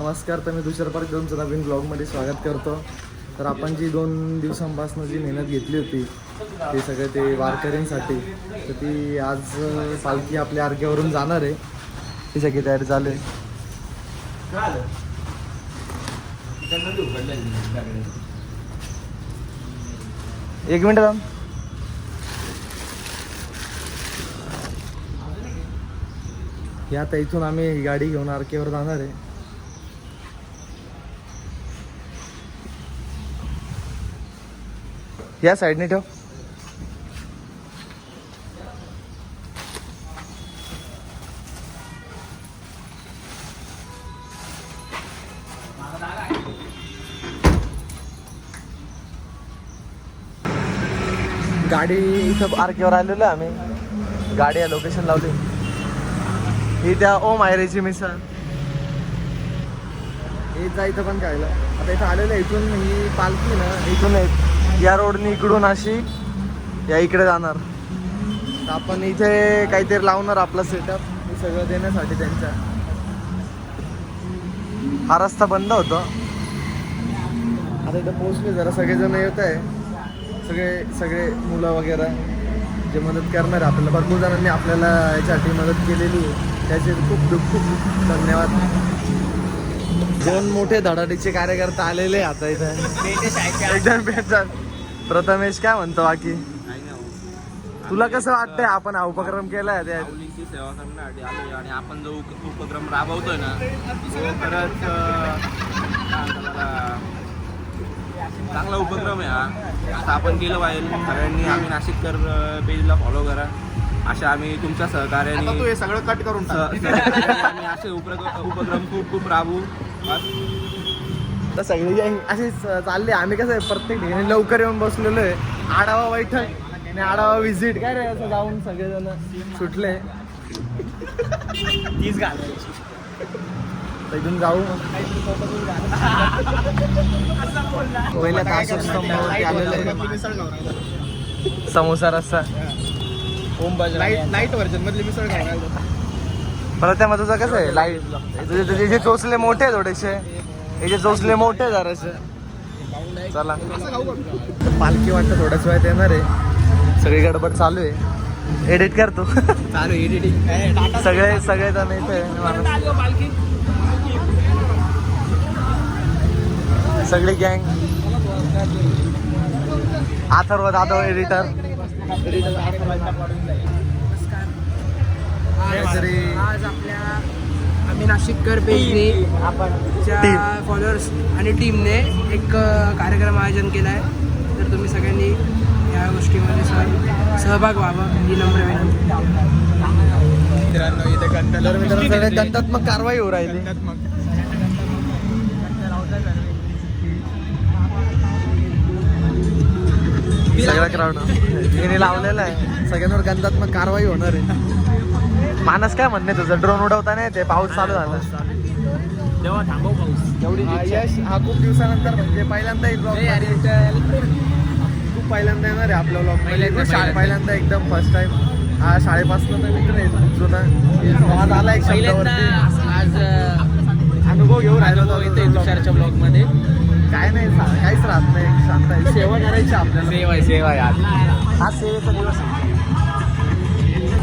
नमस्कार, तर मी तुषार पार्क तुमचं नवीन ब्लॉगमध्ये स्वागत करतो. तर आपण जी 2 दिवसांपासून जी मेहनत घेतली होती ते सगळे ते वारकऱ्यांसाठी, तर ती आज पालखी आपल्या आरग्यावरून जाणार आहे. ती सगळी तयारी चालू आहे. एक मिनिट थांब. हे आता इथून आम्ही ही गाडी घेऊन आरकेवर जाणार आहे. या साईडने ठेव. गाडी इथं आरकेवर आलेलो आहे आम्ही. गाडी या लोकेशन लावली. ही त्या ओम आयरेची मिसळ हे जायचं पण खायला. आता इथं आलेलं आहे. इथून ही पालखी ना इथून या रोडनी इकडून अशी या इकडे जाणार. तर आपण इथे काहीतरी लावणार आपला सेटअप हे सगळं देण्यासाठी त्यांच्या. हा रस्ता बंद होतो. आता इथं पोहोचले. जरा सगळेजण येत आहे. सगळे मुलं वगैरे जे मदत करणार आहे आपल्याला. भरपूर जणांनी आपल्याला याच्यासाठी मदत केलेली आहे. त्याचे खूप धन्यवाद. 2 मोठे धडाडीचे कार्यकर्ते आलेले आता इथे एकदम भेटतात. प्रथमेश काय म्हणतो बाकी? तुला कसं वाटतंय आपण हा उपक्रम केलाय? माऊलींची सेवा करण्यासाठी आलोय आणि आपण जो उपक्रम राबवतोय ना तो खरंच चांगला उपक्रम आहे हा. आता आपण केलं पाहिजे सगळ्यांनी. आम्ही नाशिककर पेजला फॉलो करा. अशा आम्ही तुमच्या सहकार्याने तू हे सगळं कट करून आम्ही असे उपक्रम खूप राबवू. तर सगळी गँग अशीच चालली. आम्ही कसं आहे प्रत्येक ठिकाणी लवकर येऊन बसलेलो आहे. आढावा बैठक आणि आढावा विजिट काय रे असं जाऊन सगळेजण सुटले. तीच घालायची. इथून जाऊ पहिल्या तासस्तंभावरती आलेलं समोसा रस्सा लाईट व्हर्जन मधली मिसळ खायला. मला त्यामध्ये तुझं कसं आहे लाईट तुझे जे चोचले मोठे आहे थोडेसे. हे जे चोचले मोठे जरासे. चला पालखी वाटतं थोड्याच वेळात येणार आहे. सगळी गडबड चालू आहे. एडिट करतो चालू एडिटिंग. सगळे जण इथे सगळी गँग. अथर्व जाधव एडिटर. आज आपल्या आम्ही नाशिककर पेजने च्या फॉलोअर्स आणि टीमने एक कार्यक्रम आयोजन केला आहे. तर तुम्ही सगळ्यांनी या गोष्टीमध्ये सहभाग व्हावा ही नम्र विनंती. मित्रांनो इथे दंडात्मक कारवाई होऊ राहिली. सगळा क्राऊड तिने लावलेला आहे. सगळ्यांवर गंधात्मक कारवाई होणार आहे. मानस काय म्हणणे तुझं? ड्रोन उडवताना ते पाऊस चालू झाला तेव्हा थांबव पाऊस. एवढी यश हा खूप दिवसानंतर म्हणजे पहिल्यांदा खूप पहिल्यांदा येणार आहे आपला ब्लॉग. पहिल्यांदा एकदम फर्स्ट टाइम. हा शाळेपासून तर मित्र आहे जुना. आज आला एक शब्दावरती. आज अनुभव घेऊन राहिलो तुषारच्या ब्लॉग मध्ये. काय नाही काहीच राहत नाही. शांत आहे. सेवा करायची आपल्याला. सेवा यार. हा सेवेचा दिवस आहे.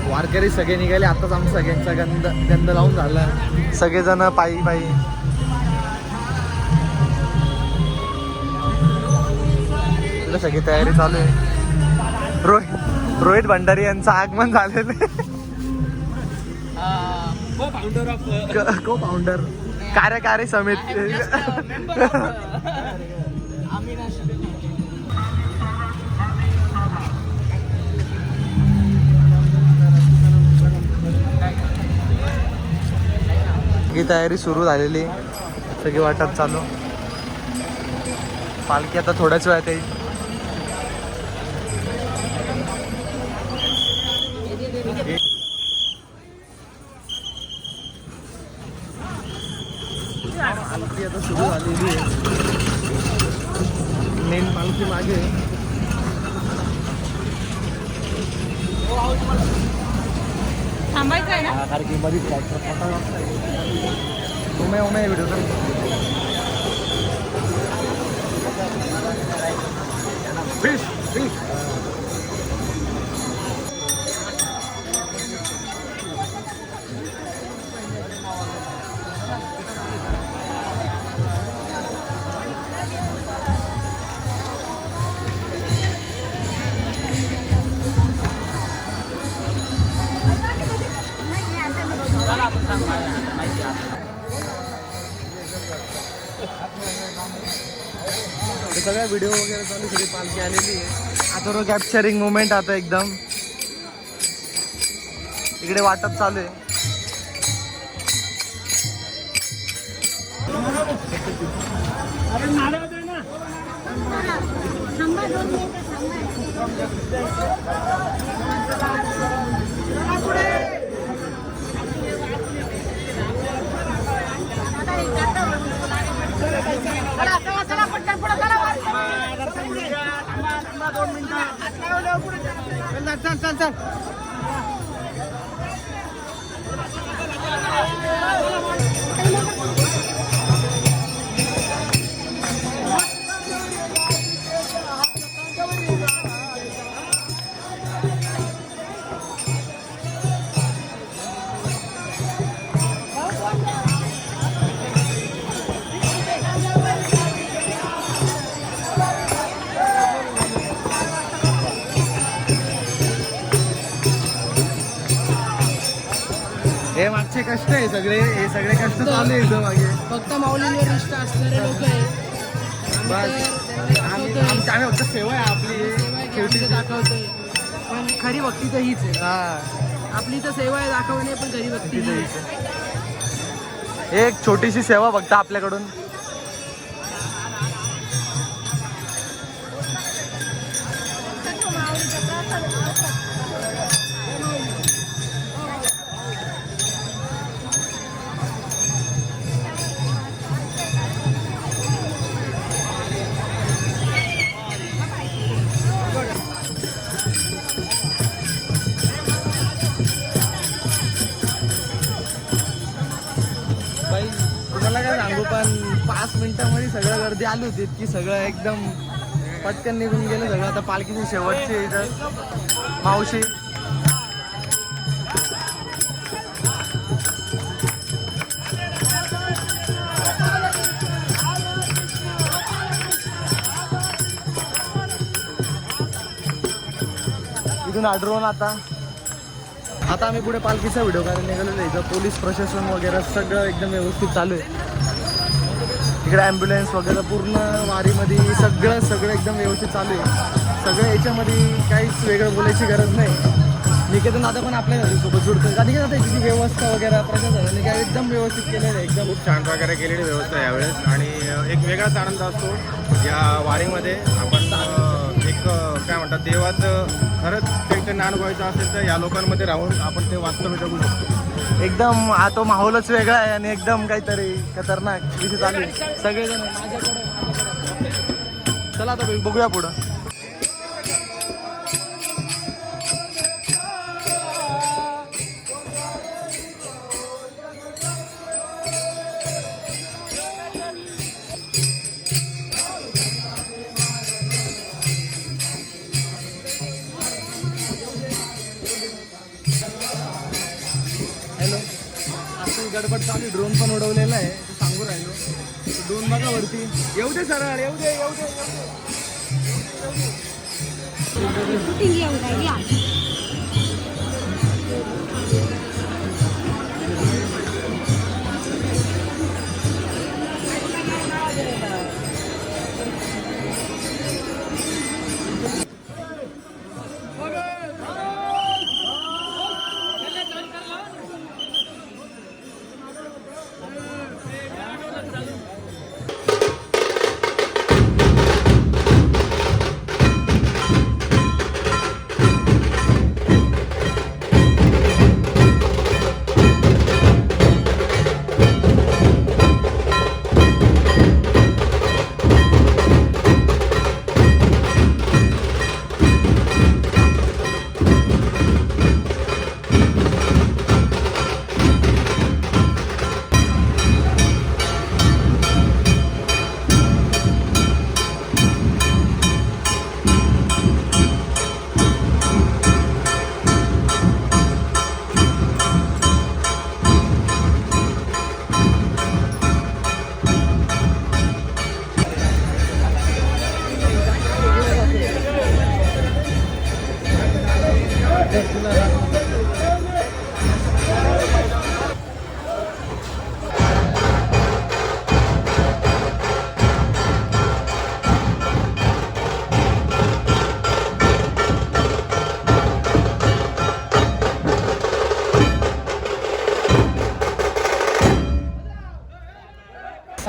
वारकरी सगळे निघाले. आताच आमचा सगळ्यांचा गंध लावून झाला. सगळेजण पायी सगळी तयारी चालू आहे. रोहित भंडारी यांचं आगमन झालेलं आहे. को फाउंडर कार्यकारी समिती. ही तयारी सुरू झालेली. सगळी वाटप चालू. पालखी आता थोड्याच वेळात येईल. पालखी आता सुरू झालेली आहे. मेन पालखी मागे. थांबायचं आहे ना? कारण की मध्येच उमे व्हिडिओ तर फिश फिश सगळ्या व्हिडिओ वगैरे चालू सगळी पालखी आलेली आहे आता तो कॅप्चरिंग मुवमेंट आता एकदम इकडे वाटप चालू आहे चल हे मागचे कष्ट आहे सगळे हे सगळे कष्ट चालू आहे इथं मागे फक्त माऊलींवर निष्ठ असणारे लोक बस आम्ही फक्त सेवा आहे आपली शेवटी दाखवतोय पण खरी भक्ती तर हीच आहे हा आपली तर सेवा आहे दाखवणे पण खरी भक्ती तिथे हीच आहे. एक छोटीशी सेवा फक्त आपल्याकडून बाई तुम्हाला काय सांगू पण 5 मिनिटांमध्ये सगळं गर्दी आली होती की सगळं एकदम पटकन निघून गेलं सगळं आता पालखीची शेवटची इथं मावशी इथून आढळून आता आम्ही पुढे पालखीचा व्हिडिओ करायला निघालेलो आहे इथं पोलीस प्रशासन वगैरे सगळं एकदम व्यवस्थित चालू आहे इकडे ॲम्ब्युलन्स वगैरे पूर्ण वारीमध्ये सगळं एकदम व्यवस्थित चालू आहे सगळं याच्यामध्ये काहीच वेगळं बोलायची गरज नाही निकेतन आता पण आपल्या घरीसोबत जुडतं कधी आता याची व्यवस्था वगैरे प्रशासनाने काय एकदम व्यवस्थित केलेलं आहे एकदम खूप छान प्रकारे केलेली व्यवस्था यावेळेस आणि एक वेगळाच आनंद असतो या वारीमध्ये आपण एक काय म्हणतात देवाचं खरंच चैतन्य अनुभवायचं असेल तर या लोकांमध्ये राहून आपण ते वास्तव जगू शकतो एकदम हा तो माहोलच वेगळा आहे आणि एकदम काहीतरी खतरनाक विषय चालू आहे सगळेजण माझ्याकडे चला आता बघूया पुढं गडबड चालू ड्रोन पण उडवलेला आहे ते सांगू राहिलो ड्रोन बघा वरती येऊ दे सरळ येऊ दे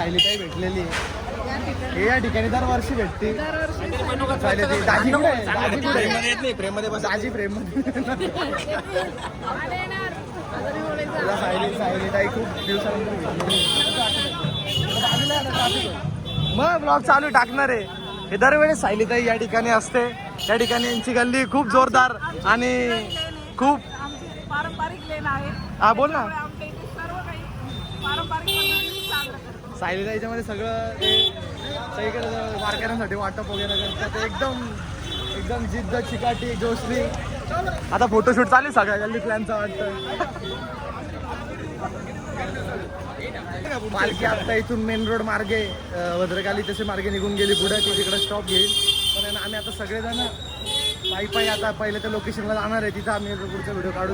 सायली काही भेटलेली हे या ठिकाणी दरवर्षी भेटते. सायली ती- दाजी कुठे आहे? दाजी कुठे आहे? प्रेममध्ये बस दाजी प्रेम सायली ताई खूप दिवसानंतर भेटलेली. मग ब्लॉग चालू टाकणार आहे. हे दरवेळेस सायलीताई या ठिकाणी असते. या ठिकाणी यांची गल्ली खूप जोरदार आणि खूप पारंपरिक लेन आहे. हा बोल ना. आमच्या इथे सर्व काही पारंपरिक पद्धतीने साजरं करतात. सायलीताईच्या मध्ये सगळं ते सगळीकडे वारकऱ्यांसाठी वाटप वगैरे करतात. ते एकदम जिद्द चिकाटी जोशरी. आता फोटोशूट चालू आहे सगळ्या गल्ली प्लॅनचा वाटतं. पालखी आता इथून मेन रोड मार्गे भद्रकाली तसे मार्गे निघून गेली पुढे ती तिकडे स्टॉप घेईल. पण आहे ना, आम्ही आता सगळेजण पायी आता पहिले त्या लोकेशनला जाणार आहे. तिथं आम्ही पुढचा व्हिडिओ काढू.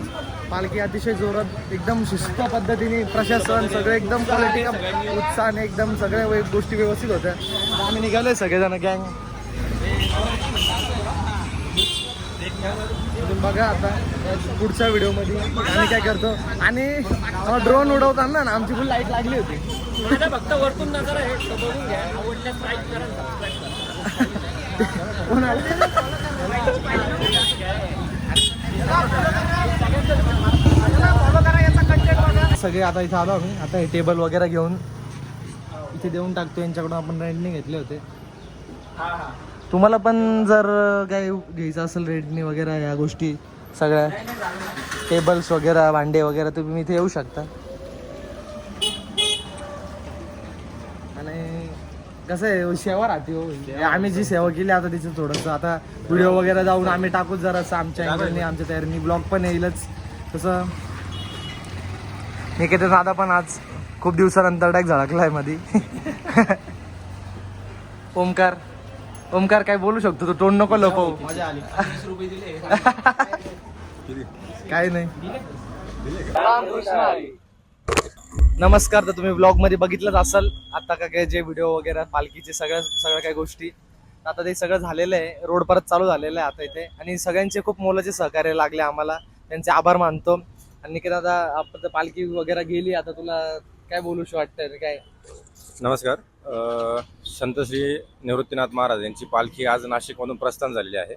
पालखी अतिशय जोरात एकदम शिस्त पद्धतीने प्रशासन सगळे एकदम क्वालिटी उत्साहाने एकदम सगळ्या गोष्टी व्यवस्थित होत्या. आता आम्ही निघालोय सगळेजण गँग. बघा आता पुढच्या व्हिडिओमध्ये आम्ही काय करतो. आणि ड्रोन उडवताना ना आमची फुल लाईट लागली होती. फक्त वरतून नजर आहे तो बघून घ्या. आवडल्यास लाईक करा, सबस्क्राईब करा. सगळे आता इथे आलो आम्ही. आता हे टेबल वगैरे घेऊन इथे देऊन टाकतो. यांच्याकडून आपण रेंटने घेतले होते. तुम्हाला पण जर काय घ्यायचं असेल रेंटने वगैरे या गोष्टी सगळ्या टेबल्स वगैरे भांडे वगैरे तुम्ही इथे येऊ शकता. आणि कसं आहे सेवा राहते हो. आम्ही जी सेवा केली आता तिचं थोडंसं आता व्हिडिओ वगैरे जाऊन आम्ही टाकूच जरासं आमच्या अँगलने आमच्या तयारीने. ब्लॉग पण येईलच. तसं निकेतन दादा पण आज खूप दिवसानंतर डायरेक्ट झळकलाय मध्ये. ओमकार काय बोलू शकतो? तो तोंड नको लपवू. मजा आली. 20 रुपये दिले. काय नाही. नमस्कार. तर तुम्ही ब्लॉग मध्ये बघितलंच असेल आता का काय जे व्हिडिओ वगैरे पालखीचे सगळ्या काही गोष्टी. आता ते सगळं झालेलं आहे. रोड परत चालू झालेलं आहे आता इथे. आणि सगळ्यांचे खूप मोलाचे सहकार्य लागले आम्हाला. त्यांचे आभार मानतो. आणि निकेत दादा आपण पालखी वगैरे गेली. आता तुला काय बोलूशी वाटतंय काय? नमस्कार. संत श्री निवृत्तीनाथ महाराज यांची पालखी आज नाशिकमधून प्रस्थान झालेली आहे.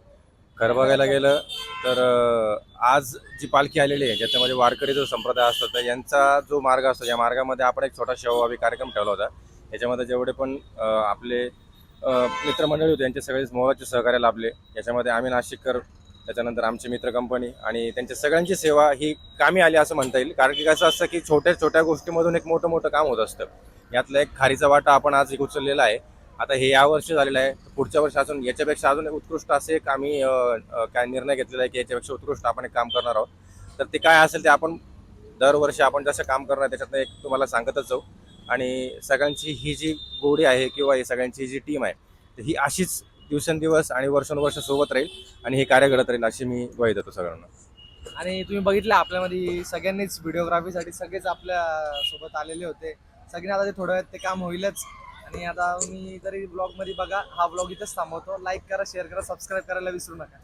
खरं बघायला गेलं तर आज जी पालखी आलेली आहे ज्याच्यामध्ये वारकरी जो संप्रदाय असतो तर यांचा जो मार्ग असतो या मार्गामध्ये आपण एक छोटा सेवाभावी कार्यक्रम ठेवला होता. याच्यामध्ये जेवढे पण आपले मित्रमंडळी होते यांचे सगळे मोलाचे सहकार्य लाभले. याच्यामध्ये आम्ही नाशिककर, त्याच्यानंतर आमची मित्र कंपनी आणि त्यांच्या सगळ्यांची सेवा ही कामी आली असं म्हणता येईल. कारण की कसं असतं की छोट्या छोट्या गोष्टीमधून एक मोठं काम होत असतं. यातला एक खारीचा वाटा आपण आज एक उचललेला आहे. आता हे या वर्षी झालेलं आहे. पुढच्या वर्षी अजून याच्यापेक्षा अजून उत्कृष्ट असे एक आम्ही काय निर्णय घेतलेला आहे की याच्यापेक्षा उत्कृष्ट आपण एक काम करणार आहोत. तर ते काय असेल ते आपण दरवर्षी आपण जसं काम करणार त्याच्यातनं एक तुम्हाला सांगतच जाऊ. आणि सगळ्यांची ही जी गोडी आहे किंवा ही सगळ्यांची जी टीम आहे तर ही अशीच दिवसेंदिवस आणि वर्षानुवर्ष सोबत राहील आणि हे कार्य घडत राहील अशी मी ग्वाही देतो सगळ्यांना. आणि तुम्ही बघितलं आपल्यामध्ये सगळ्यांनीच व्हिडिओग्राफीसाठी सगळेच आपल्या सोबत आलेले होते. सगळे आता ते थोड्या वेळात ते काम होईलच. आणि आता मी तरी ब्लॉग मध्ये बघा. हा ब्लॉग इथंच थांबवतो. लाईक करा, शेअर करा, सबस्क्राईब करायला विसरू नका.